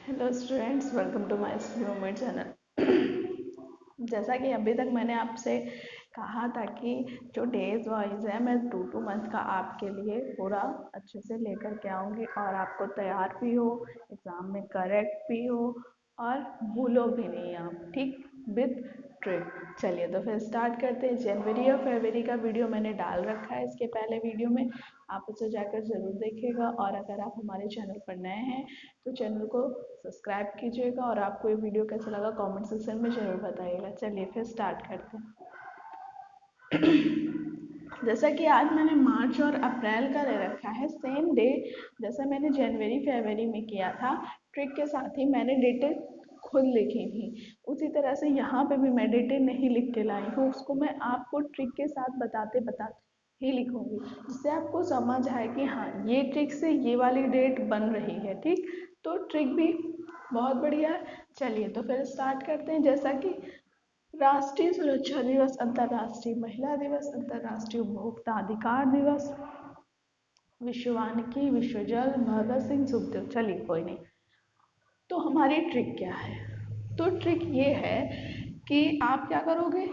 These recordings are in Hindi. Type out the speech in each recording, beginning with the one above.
Hello students, welcome to my movement channel. जैसा कि अभी तक मैंने आपसे कहा था कि जो डेज वाइज है मैं 2 मंथ का आपके लिए पूरा अच्छे से लेकर के आऊँगी और आपको तैयार भी हो, एग्ज़ाम में करेक्ट भी हो और भूलो भी नहीं आप, ठीक, विद ट्रिक। चलिए तो फिर स्टार्ट करते हैं। जनवरी और फरवरी का वीडियो मैंने डाल रखा है इसके पहले वीडियो में, आप उसे जाकर ज़रूर देखिएगा। और अगर आप हमारे चैनल पर नए हैं तो चैनल को सब्सक्राइब कीजिएगा और आपको ये वीडियो कैसा लगा कमेंट सेक्शन में ज़रूर बताइएगा। चलिए फिर स्टार्ट करते हैं। जैसा कि आज मैंने मार्च और अप्रैल का ले रखा है सेम डे, जैसा मैंने जनवरी फरवरी में किया था, ट्रिक के साथ ही मैंने डेटें खुद लिखी थी। उसी तरह से यहाँ पे भी मैं डेटें नहीं लिख के लाई हूँ, उसको मैं आपको ट्रिक के साथ बताते बताते ही लिखूंगी, जिससे आपको समझ आए कि हाँ ये ट्रिक से ये वाली डेट बन रही है, ठीक। तो ट्रिक भी बहुत बढ़िया है। चलिए तो फिर स्टार्ट करते हैं। जैसा कि राष्ट्रीय सुरक्षा दिवस, अंतर्राष्ट्रीय महिला दिवस, अंतर्राष्ट्रीय उपभोक्ता अधिकार दिवस, विश्व वानिकी, विश्व जल, भगत सिंह, सुखदेव। चलिए कोई नहीं। तो हमारी ट्रिक क्या है? तो ट्रिक ये है कि आप क्या करोगे,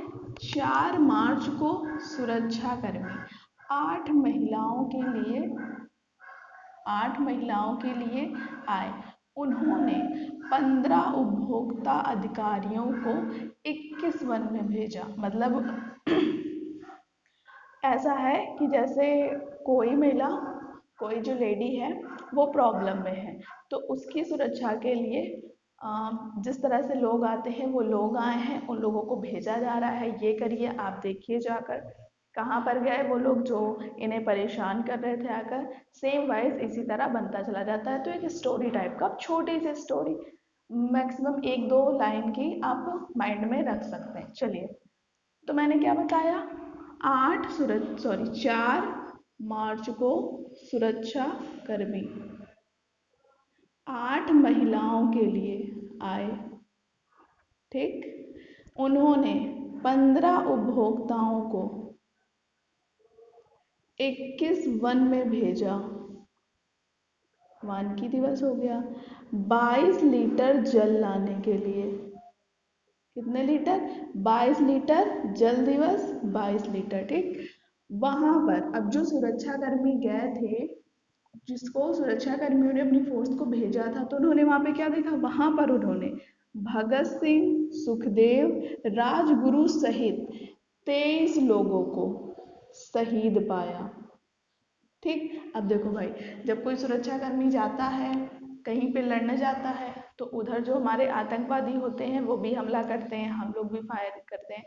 4 मार्च को सुरक्षा कर्मी 8 महिलाओं के लिए 8 महिलाओं के लिए आए। उन्होंने 15 उपभोक्ता अधिकारियों को 21 वन में भेजा। मतलब ऐसा है कि जैसे कोई महिला, कोई जो लेडी है वो प्रॉब्लम में है, तो उसकी सुरक्षा के लिए जिस तरह से लोग आते हैं वो लोग आए हैं, उन लोगों को भेजा जा रहा है, ये करिए, आप देखिए जाकर कहाँ पर गए वो लोग जो इन्हें परेशान कर रहे थे आकर। सेम वाइज इसी तरह बनता चला जाता है। तो एक स्टोरी टाइप का, छोटी सी स्टोरी, मैक्सिमम 1-2 लाइन की आप माइंड में रख सकते हैं। चलिए तो मैंने क्या बताया, 4 मार्च को सुरक्षा कर्मी 8 महिलाओं के लिए आए, ठीक। उन्होंने 15 उपभोक्ताओं को 21 वन में भेजा, वानिकी दिवस हो गया। 22 लीटर जल लाने के लिए, कितने लीटर, 22 लीटर, जल दिवस 22 लीटर, ठीक। वहां पर अब जो सुरक्षा कर्मी गए थे, जिसको सुरक्षा कर्मियों ने अपनी फोर्स को भेजा था, तो उन्होंने वहां पे क्या देखा, वहां पर उन्होंने भगत सिंह, सुखदेव, राजगुरु सहित 23 लोगों को शहीद पाया, ठीक। अब देखो भाई, जब कोई सुरक्षा कर्मी जाता है, कहीं पे लड़ने जाता है, तो उधर जो हमारे आतंकवादी होते हैं वो भी हमला करते हैं, हम लोग भी फायर करते हैं,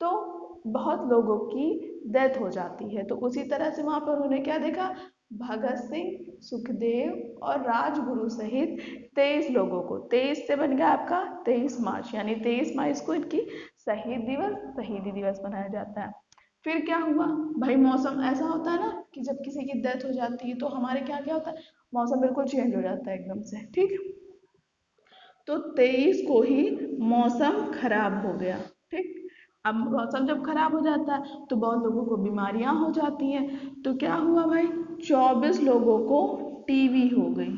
तो बहुत लोगों की डेथ हो जाती है। तो उसी तरह से वहां पर उन्होंने क्या देखा, भगत सिंह, सुखदेव और राजगुरु सहित 23 लोगों को, 23 से बन गया आपका 23 मार्च, यानी 23 मार्च को इनकी शहीदी दिवस मनाया जाता है। फिर क्या हुआ भाई, मौसम ऐसा होता है ना कि जब किसी की डेथ हो जाती है तो हमारे क्या क्या होता है, मौसम बिल्कुल चेंज हो जाता है एकदम से, ठीक। तो 23 को ही मौसम खराब हो गया, ठीक। अब मौसम जब खराब हो जाता है तो बहुत लोगों को बीमारियां हो जाती हैं। तो क्या हुआ भाई, 24 लोगों को टीबी हो गई।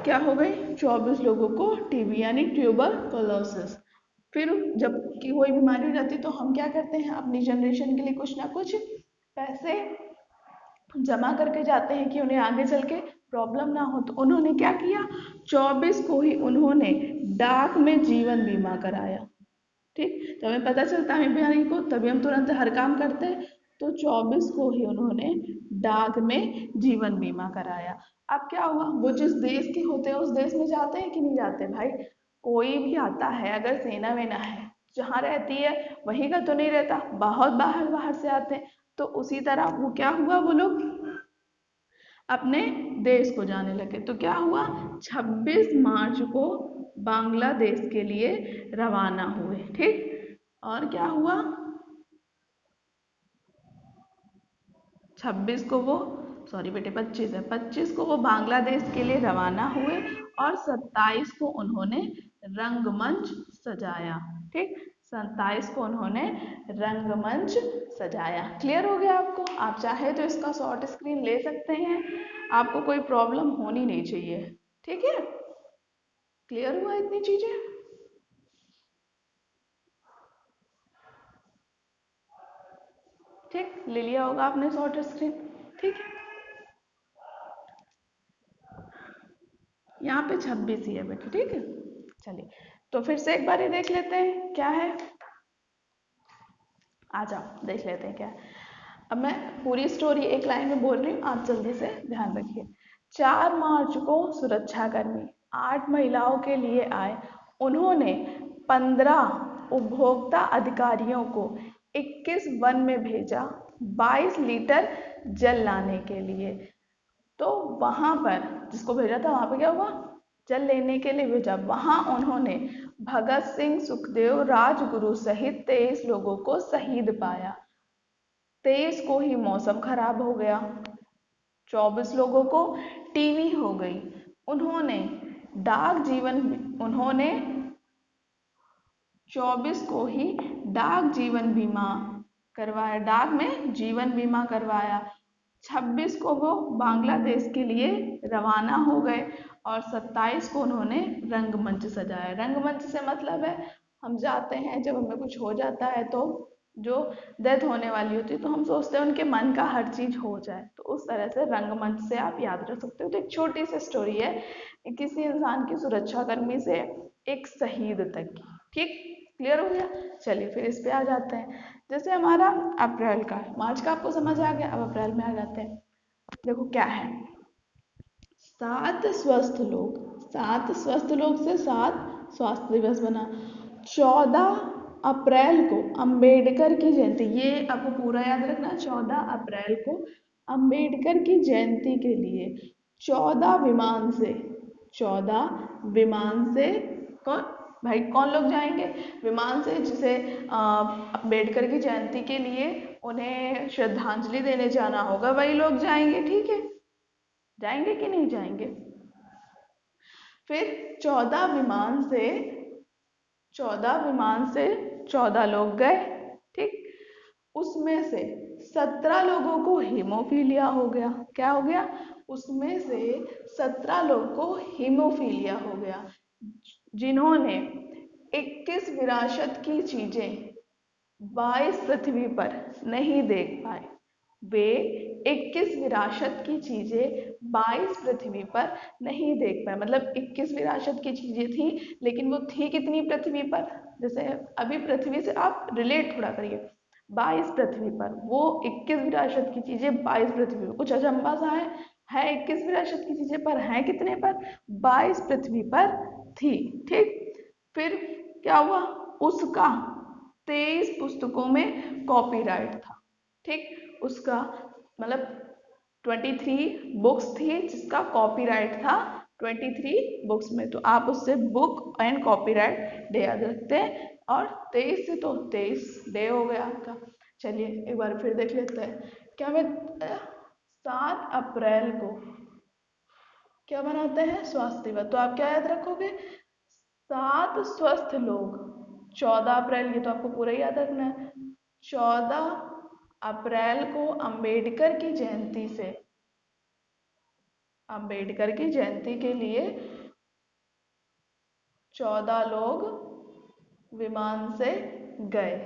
क्या हो गई, 24 लोगों को टीबी यानी ट्यूबरकुलोसिस। फिर जब की कोई बीमारी हो जाती है तो हम क्या करते हैं, अपनी जनरेशन के लिए कुछ ना कुछ पैसे जमा करके जाते हैं कि उन्हें आगे चल के प्रॉब्लम ना हो। तो उन्होंने क्या किया, 24 को ही उन्होंने डाक में जीवन बीमा कराया, ठीक। जब हमें पता चलता है हमें बीमारी को, तभी हम तुरंत हर काम करते हैं। तो 24 को ही उन्होंने डाक में जीवन बीमा कराया। अब क्या हुआ, वो जिस देश के होते हैं उस देश में जाते हैं कि नहीं जाते भाई, कोई भी आता है अगर सेना वेना है, जहाँ रहती है वहीं का तो नहीं रहता, बहुत बाहर बाहर से आते हैं। तो उसी तरह वो क्या हुआ, वो लोग अपने देश को जाने लगे। तो क्या हुआ, 26 मार्च को बांग्लादेश के लिए रवाना हुए, ठीक। और क्या हुआ, 26 को वो, सॉरी बेटे 25 है, 25 को वो बांग्लादेश के लिए रवाना हुए और 27 को उन्होंने रंगमंच सजाया, ठीक। 27 को उन्होंने रंगमंच सजाया। क्लियर हो गया आपको? आप चाहे तो इसका शॉर्ट स्क्रीन ले सकते हैं, आपको कोई प्रॉब्लम होनी नहीं चाहिए, ठीक है। क्लियर हुआ इतनी चीजें? ठीक, ले लिया होगा आपने शॉर्ट स्क्रीन। ठीक है, यहाँ पे 26 ही है बेटा। ठीक है, चलिए तो फिर से एक बार ये देख लेते हैं क्या है। आ जाओ देख लेते हैं क्या है। अब मैं पूरी स्टोरी एक लाइन में बोल रही हूँ, आप जल्दी से ध्यान रखिए। 4 मार्च को सुरक्षाकर्मी 8 महिलाओं के लिए आए। उन्होंने 15 उपभोक्ता अधिकारियों को 21 वन में भेजा 22 लीटर जल लाने के लिए। तो वहां पर जिसको भेजा था वहां पे क्या हुआ, जल लेने के लिए भेजा। वहां उन्होंने भगत सिंह, सुखदेव, राजगुरु सहित 23 लोगों को शहीद पाया। 23 को ही मौसम खराब हो गया, 24 लोगों को टीवी हो गई। उन्होंने डाक जीवन उन्होंने 24 को ही डाक जीवन बीमा करवाया, डाक में जीवन बीमा करवाया। 26 को वो बांग्लादेश के लिए रवाना हो गए और 27 को उन्होंने रंगमंच सजाया। रंगमंच से मतलब है हम जाते हैं जब हमें कुछ हो जाता है तो जो डेथ होने वाली होती है तो हम सोचते हैं उनके मन का हर चीज हो जाए, तो उस तरह से रंगमंच से आप याद रख सकते हो। तो एक छोटी सी स्टोरी है किसी इंसान की सुरक्षा कर्मी से एक शहीद तक की। ठीक, क्लियर हो गया? चलिए फिर इस पे आ जाते हैं। जैसे हमारा अप्रैल का, मार्च का आपको समझ आ गया, अब अप्रैल में आ जाते हैं। देखो क्या है, 7 स्वस्थ लोग से 7 स्वास्थ्य दिवस बना। 14 अप्रैल को अंबेडकर की जयंती, ये आपको पूरा याद रखना। 14 अप्रैल को अंबेडकर की जयंती के लिए 14 विमान से कौन भाई कौन लोग जाएंगे विमान से, जिसे अंबेडकर की जयंती के लिए उन्हें श्रद्धांजलि देने जाना होगा, वही लोग जाएंगे। ठीक है, जाएंगे कि नहीं जाएंगे? फिर 14 विमान से 14 लोग गए। ठीक, उसमें से 17 लोगों को हीमोफीलिया हो गया। क्या हो गया? उसमें से 17 लोगों को हीमोफीलिया हो गया, जिन्होंने 21 विरासत की चीजें 22 पृथ्वी पर नहीं देख पाए। वे 21 विरासत की चीजें 22 पृथ्वी पर नहीं देख पाए। मतलब 21 विरासत की चीजें थी, लेकिन वो थी कितनी पृथ्वी पर? जैसे अभी पृथ्वी से आप रिलेट थोड़ा करिए। 22 पृथ्वी पर, वो 21 विरासत की चीजें 22 पृथ्वी पर। कुछ अचंभा सा है 21 विरासत की चीजें, पर है कितने पर? 22 पृथ्वी पर थी। ठीक, फिर क्या हुआ? उसका 23 पुस्तकों में कॉपीराइट था। ठीक, उसका मतलब 23 बुक्स थी जिसका कॉपीराइट था 23 बुक्स में। तो आप उससे बुक एंड कॉपीराइट डे याद रखते हैं, और 23 से तो 23 डे हो गया आपका। चलिए एक बार फिर देख लेते हैं क्या मैं 7 अप्रैल को क्या बनाते हैं? स्वास्थ्य दिवस। तो आप क्या याद रखोगे? 7 स्वस्थ लोग। 14 अप्रैल, ये तो आपको पूरा ही याद रखना है। 14 अप्रैल को अंबेडकर की जयंती के लिए 14 लोग विमान से गए।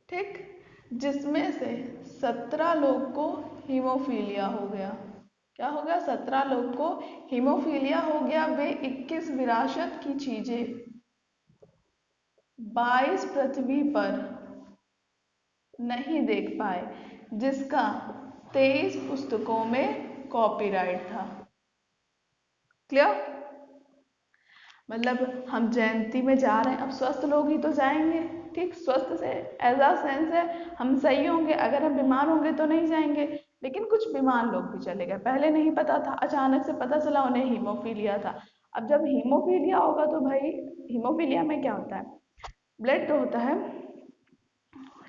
ठीक, जिसमें से 17 लोग को हीमोफीलिया हो गया। क्या हो गया? 17 लोग को हीमोफीलिया हो गया। वे 21 विरासत की चीजें 22 पृथ्वी पर नहीं देख पाए, जिसका 23 पुस्तकों में कॉपीराइट था। क्लियर? मतलब हम जयंती में जा रहे हैं, अब स्वस्थ लोग ही तो जाएंगे। ठीक, स्वस्थ से एज अ सेंस है हम सही होंगे, अगर हम बीमार होंगे तो नहीं जाएंगे। लेकिन कुछ बीमार लोग भी चले गए, पहले नहीं पता था, अचानक से पता चला उन्हें हीमोफीलिया था। अब जब हीमोफीलिया होगा तो भाई, हीमोफीलिया में क्या होता है? ब्लड तो होता है।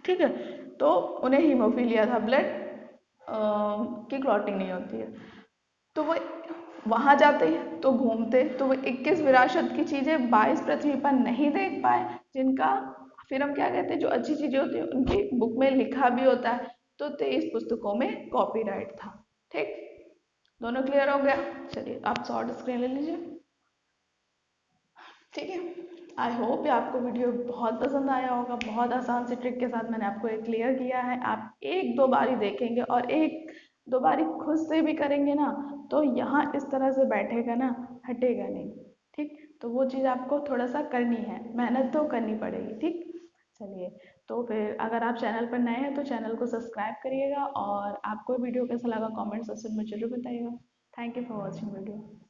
ठीक है, तो उन्हें हीमोफीलिया था, ब्लड की क्लॉटिंग नहीं होती है। तो वो वहां जाते तो घूमते तो वो 21 विरासत की चीजें 22 पृथ्वी पर नहीं देख पाए, जिनका फिर हम क्या कहते हैं, जो अच्छी चीजें होती है उनकी बुक में लिखा भी होता है, तो 23 पुस्तकों में कॉपीराइट था। ठीक, दोनों क्लियर हो गया। चलिए आप शॉर्ट स्क्रीन ले लीजिए। ठीक है, आई होप ये आपको वीडियो बहुत पसंद आया होगा। बहुत आसान सी ट्रिक के साथ मैंने आपको ये क्लियर किया है। आप एक दो बारी देखेंगे और एक दो बारी खुद से भी करेंगे ना, तो यहाँ इस तरह से बैठेगा ना, हटेगा नहीं। ठीक, तो वो चीज़ आपको थोड़ा सा करनी है, मेहनत तो करनी पड़ेगी। ठीक, चलिए, तो फिर अगर आप चैनल पर नए हैं तो चैनल को सब्सक्राइब करिएगा, और आपको वीडियो कैसा लगा कमेंट सेक्शन में जरूर बताइएगा। Thank you for watching video.